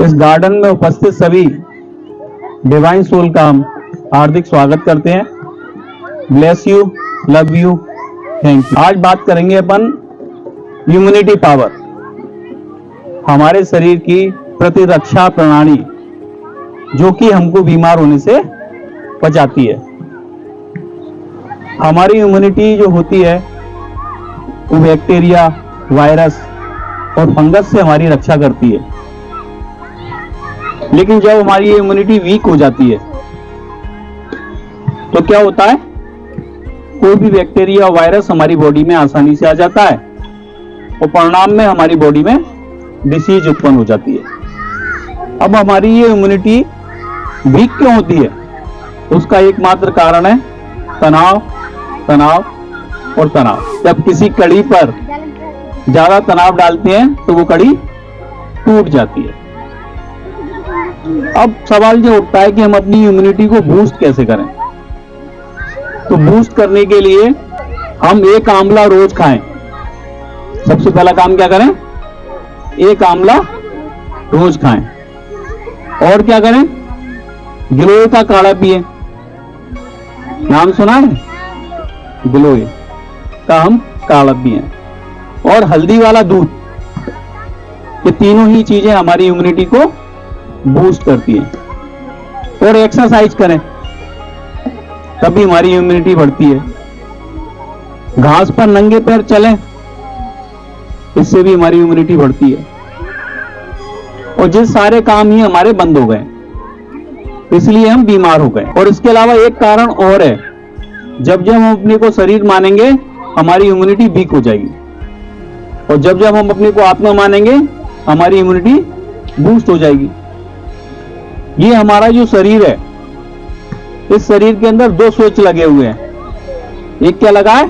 इस गार्डन में उपस्थित सभी डिवाइन सोल का हम हार्दिक स्वागत करते हैं। Bless you, love you, thank you. आज बात करेंगे अपन इम्यूनिटी पावर, हमारे शरीर की प्रतिरक्षा प्रणाली जो कि हमको बीमार होने से बचाती है। हमारी इम्यूनिटी जो होती है वो बैक्टीरिया, वायरस और फंगस से हमारी रक्षा करती है। लेकिन जब हमारी इम्यूनिटी वीक हो जाती है तो क्या होता है, कोई भी बैक्टीरिया, वायरस हमारी बॉडी में आसानी से आ जाता है और परिणाम में हमारी बॉडी में डिसीज उत्पन्न हो जाती है। अब हमारी ये इम्यूनिटी वीक क्यों होती है? उसका एकमात्र कारण है तनाव, तनाव और तनाव। जब किसी कड़ी पर ज्यादा तनाव डालते हैं तो वो कड़ी टूट जाती है। अब सवाल ये उठता है कि हम अपनी इम्यूनिटी को बूस्ट कैसे करें। तो बूस्ट करने के लिए हम एक आंवला रोज खाएं। सबसे पहला काम क्या करें? एक आंवला रोज खाएं। और क्या करें? गिलोय का काढ़ा पिए। नाम सुना है? गिलोय का हम काढ़ा पिए। और हल्दी वाला दूध, ये तीनों ही चीजें हमारी इम्यूनिटी को बूस्ट करती है। और एक्सरसाइज करें, तभी हमारी इम्यूनिटी बढ़ती है। घास पर नंगे पैर चलें, इससे भी हमारी इम्यूनिटी बढ़ती है। और जिस सारे काम ही हमारे बंद हो गए, इसलिए हम बीमार हो गए। और इसके अलावा एक कारण और है, जब जब हम अपने को शरीर मानेंगे हमारी इम्यूनिटी वीक हो जाएगी, और जब जब हम अपने को आत्मा मानेंगे हमारी इम्यूनिटी बूस्ट हो जाएगी। ये हमारा जो शरीर है, इस शरीर के अंदर दो स्विच लगे हुए हैं। एक क्या लगा है?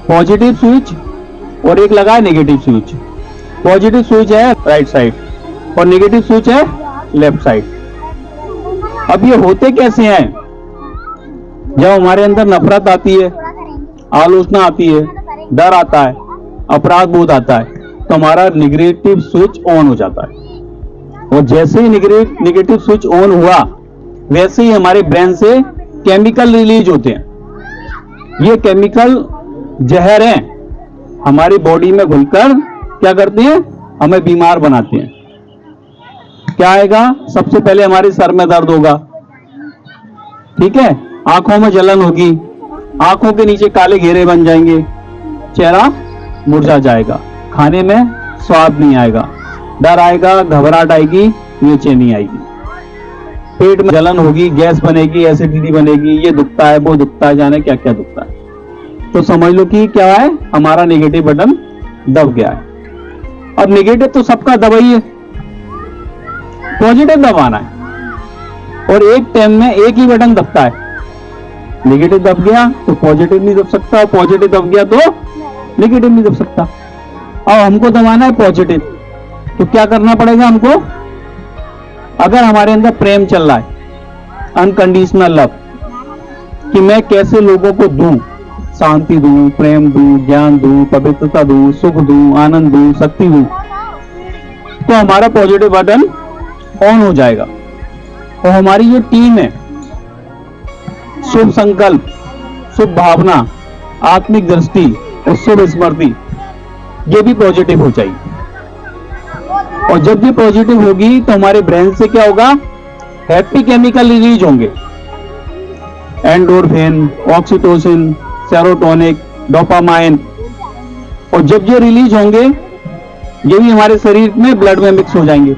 पॉजिटिव स्विच, और एक लगा है नेगेटिव स्विच। पॉजिटिव स्विच है राइट साइड और नेगेटिव स्विच है लेफ्ट साइड। अब ये होते कैसे हैं? जब हमारे अंदर नफरत आती है, आलोचना आती है, डर आता है, अपराध बोध आता है, तो हमारा नेगेटिव स्विच ऑन हो जाता है। और जैसे ही नेगेटिव स्विच ऑन हुआ, वैसे ही हमारे ब्रेन से केमिकल रिलीज होते हैं। ये केमिकल जहर हैं, हमारी बॉडी में घुलकर क्या करते हैं? हमें बीमार बनाते हैं। क्या आएगा? सबसे पहले हमारे सर में दर्द होगा, ठीक है, आंखों में जलन होगी, आंखों के नीचे काले घेरे बन जाएंगे, चेहरा मुरझा जाएगा, खाने में स्वाद नहीं आएगा, डर आएगा, घबराहट आएगी, बेचैनी आएगी, पेट में जलन होगी, गैस बनेगी, एसिडिटी बनेगी, ये दुखता है, वो दुखता है, जाने क्या क्या दुखता है। तो समझ लो कि क्या है, हमारा नेगेटिव बटन दब गया है। अब नेगेटिव तो सबका दबाइए, पॉजिटिव दबाना है। और एक टाइम में एक ही बटन दबता है। नेगेटिव दब गया तो पॉजिटिव नहीं दब सकता, पॉजिटिव दब गया तो नेगेटिव नहीं दब सकता। अब हमको दबाना है पॉजिटिव, तो क्या करना पड़ेगा हमको? अगर हमारे अंदर प्रेम चल रहा है, अनकंडीशनल लव, कि मैं कैसे लोगों को दूं, शांति दूं, प्रेम दूं, ज्ञान दूं, पवित्रता दूं, सुख दूं, आनंद दूं, शक्ति दूं, तो हमारा पॉजिटिव बटन ऑन हो जाएगा। और हमारी जो टीम है, शुभ संकल्प, शुभ भावना, आत्मिक दृष्टि और शुभ स्मृति, ये भी पॉजिटिव हो जाएगी। और जब ये पॉजिटिव होगी तो हमारे ब्रेन से क्या होगा? हैप्पी केमिकल रिलीज होंगे, एंडोर्फिन, ऑक्सीटोसिन, सेरोटोनिक, डोपामाइन। और जब ये रिलीज होंगे, ये भी हमारे शरीर में ब्लड में मिक्स हो जाएंगे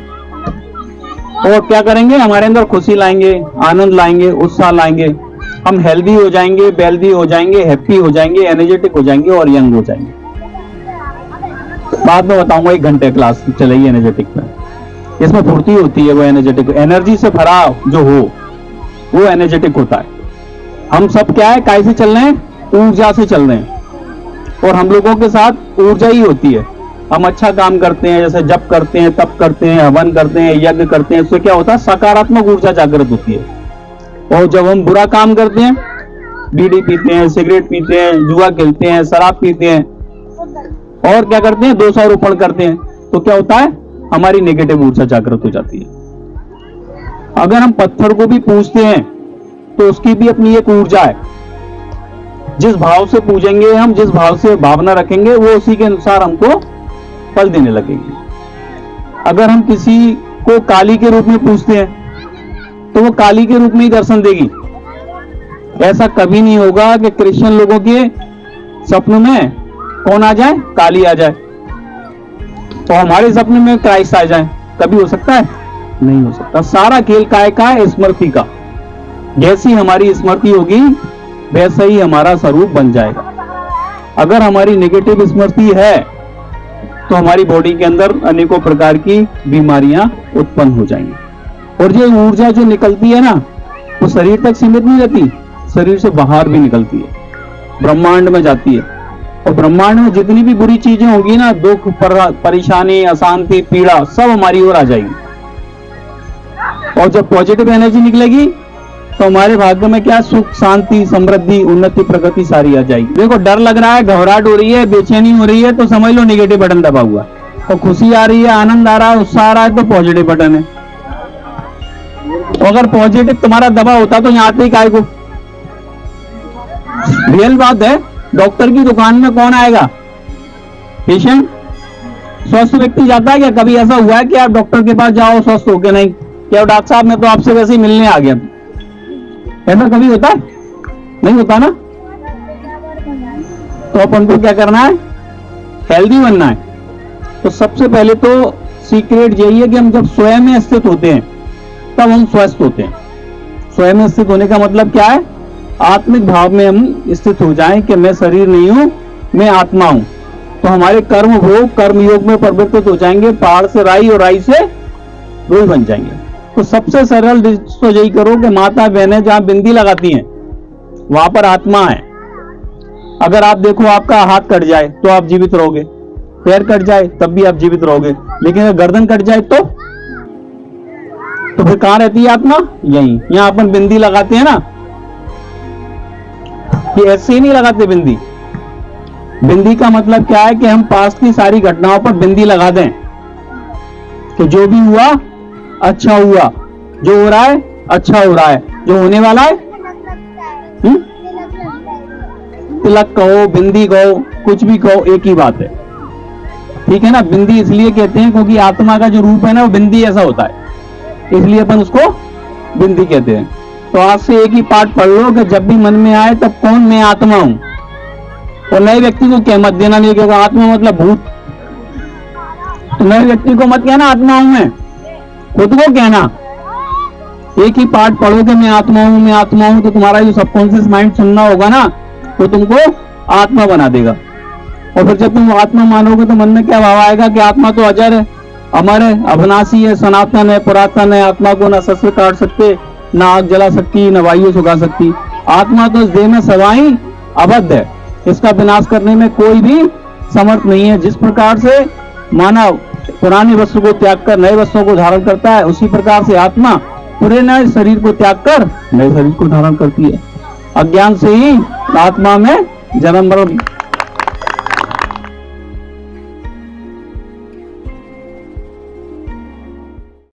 और क्या करेंगे? हमारे अंदर खुशी लाएंगे, आनंद लाएंगे, उत्साह लाएंगे। हम हेल्दी हो जाएंगे, वेल्दी हो जाएंगे, हैप्पी हो जाएंगे, एनर्जेटिक हो जाएंगे और यंग हो जाएंगे। बाद में बताऊंगा, 1 घंटे क्लास चलेगी एनर्जेटिक में, इसमें फुर्ती होती है, वो एनर्जेटिक, एनर्जी से भरा जो हो वो एनर्जेटिक होता है। हम सब क्या है? कैसे चल रहे हैं? ऊर्जा से चल रहे हैं। और हम लोगों के साथ ऊर्जा ही होती है। हम अच्छा काम करते हैं, जैसे जप करते हैं, तप करते हैं, हवन करते हैं, यज्ञ करते हैं, इससे क्या होता है? सकारात्मक ऊर्जा जागृत होती है। और जब हम बुरा काम करते हैं, बीड़ी पीते हैं, सिगरेट पीते हैं, जुआ खेलते हैं, शराब पीते हैं और क्या करते हैं? दोषारोपण करते हैं, तो क्या होता है? हमारी नेगेटिव ऊर्जा जागृत हो जाती है। अगर हम पत्थर को भी पूजते हैं तो उसकी भी अपनी एक ऊर्जा है। जिस भाव से पूजेंगे हम, जिस भाव से भावना रखेंगे, वो उसी के अनुसार हमको फल देने लगेगी। अगर हम किसी को काली के रूप में पूजते हैं तो वो काली के रूप में ही दर्शन देगी। ऐसा कभी नहीं होगा कि क्रिश्चियन लोगों के सपनों में कौन आ जाए? काली आ जाए, तो हमारे सपने में क्राइस्ट आ जाए। कभी हो सकता है? नहीं हो सकता। सारा खेल काय का है? स्मृति का। जैसी हमारी स्मृति होगी वैसा ही हमारा स्वरूप बन जाएगा। अगर हमारी नेगेटिव स्मृति है तो हमारी बॉडी के अंदर अनेकों प्रकार की बीमारियां उत्पन्न हो जाएंगी। और ये ऊर्जा जो निकलती है ना, वो शरीर तक सीमित नहीं रहती, शरीर से बाहर भी निकलती है, ब्रह्मांड में जाती है। और ब्रह्मांड में जितनी भी बुरी चीजें होंगी ना, दुख, परेशानी, अशांति, पीड़ा, सब हमारी ओर आ जाएगी। और जब पॉजिटिव एनर्जी निकलेगी तो हमारे भाग्य में क्या? सुख, शांति, समृद्धि, उन्नति, प्रगति सारी आ जाएगी। देखो, डर लग रहा है, घबराहट हो रही है, बेचैनी हो रही है, तो समझ लो नेगेटिव बटन दबा हुआ। और खुशी आ रही है, आनंद आ रहा है, उत्साह आ रहा है, तो पॉजिटिव बटन है। अगर पॉजिटिव तुम्हारा दबा होता तो यहाँ आते ही काय को? रियल बात है। डॉक्टर की दुकान में कौन आएगा? पेशेंट। स्वस्थ व्यक्ति जाता है क्या? कभी ऐसा हुआ है कि आप डॉक्टर के पास जाओ स्वस्थ हो के? नहीं। क्या डॉक्टर साहब मैं तो आपसे वैसे ही मिलने आ गया? ऐसा कभी होता है? नहीं होता ना। तो अपन को क्या करना है? हेल्दी बनना है। तो सबसे पहले तो सीक्रेट यही है कि हम जब स्वयं में स्थित होते हैं तब हम स्वस्थ होते हैं। स्वयं में स्थित होने का मतलब क्या है? आत्मिक भाव में हम स्थित हो जाएं कि मैं शरीर नहीं हूं, मैं आत्मा हूं। तो हमारे कर्म भोग कर्म योग में परिवर्तित हो जाएंगे। पहाड़ से राई और राई से रोई बन जाएंगे। तो सबसे सरल तो यही करो कि माता बहनें जहां बिंदी लगाती हैं वहां पर आत्मा है। अगर आप देखो, आपका हाथ कट जाए तो आप जीवित रहोगे, पैर कट जाए तब भी आप जीवित रहोगे, लेकिन अगर गर्दन कट जाए तो फिर कहां रहती है आत्मा? यहीं। यहां अपन बिंदी लगाते हैं ना, ये ऐसे ही नहीं लगाते बिंदी। बिंदी का मतलब क्या है कि हम पास्ट की सारी घटनाओं पर बिंदी लगा दें कि जो भी हुआ अच्छा हुआ, जो हो रहा है अच्छा हो रहा है, जो होने वाला है तिलक कहो, बिंदी कहो, कुछ भी कहो, एक ही बात है। ठीक है ना। बिंदी इसलिए कहते हैं क्योंकि आत्मा का जो रूप है ना वो बिंदी ऐसा होता है, इसलिए अपन उसको बिंदी कहते हैं। तो आज से एक ही पाठ पढ़ लो कि जब भी मन में आए तब कौन? मैं आत्मा हूं। और नए व्यक्ति को क्या मत देना, नहीं कहना आत्मा मतलब भूत। तो नए व्यक्ति को मत कहना आत्मा हूं मैं, खुद को कहना। एक ही पाठ पढ़ो कि मैं आत्मा हूं, मैं आत्मा हूं, तो तुम्हारा जो सबकॉन्शियस माइंड सुनना होगा ना, वो तुमको आत्मा बना देगा। और फिर जब तुम आत्मा मानोगे तो मन में क्या भाव आएगा कि आत्मा तो अजर है, अमर है, अविनाशी है, सनातन है, पुरातन है। आत्मा को न शस्त्र काट सकते, न आग जला सकती, न वायु सुखा सकती। आत्मा तो इस देह में सवाई अबद्ध है, इसका विनाश करने में कोई भी समर्थ नहीं है। जिस प्रकार से मानव पुराने वस्त्र को त्याग कर नए वस्त्रों को धारण करता है, उसी प्रकार से आत्मा पुराने शरीर को त्याग कर नए शरीर को धारण करती है। अज्ञान से ही आत्मा में जन्म मरण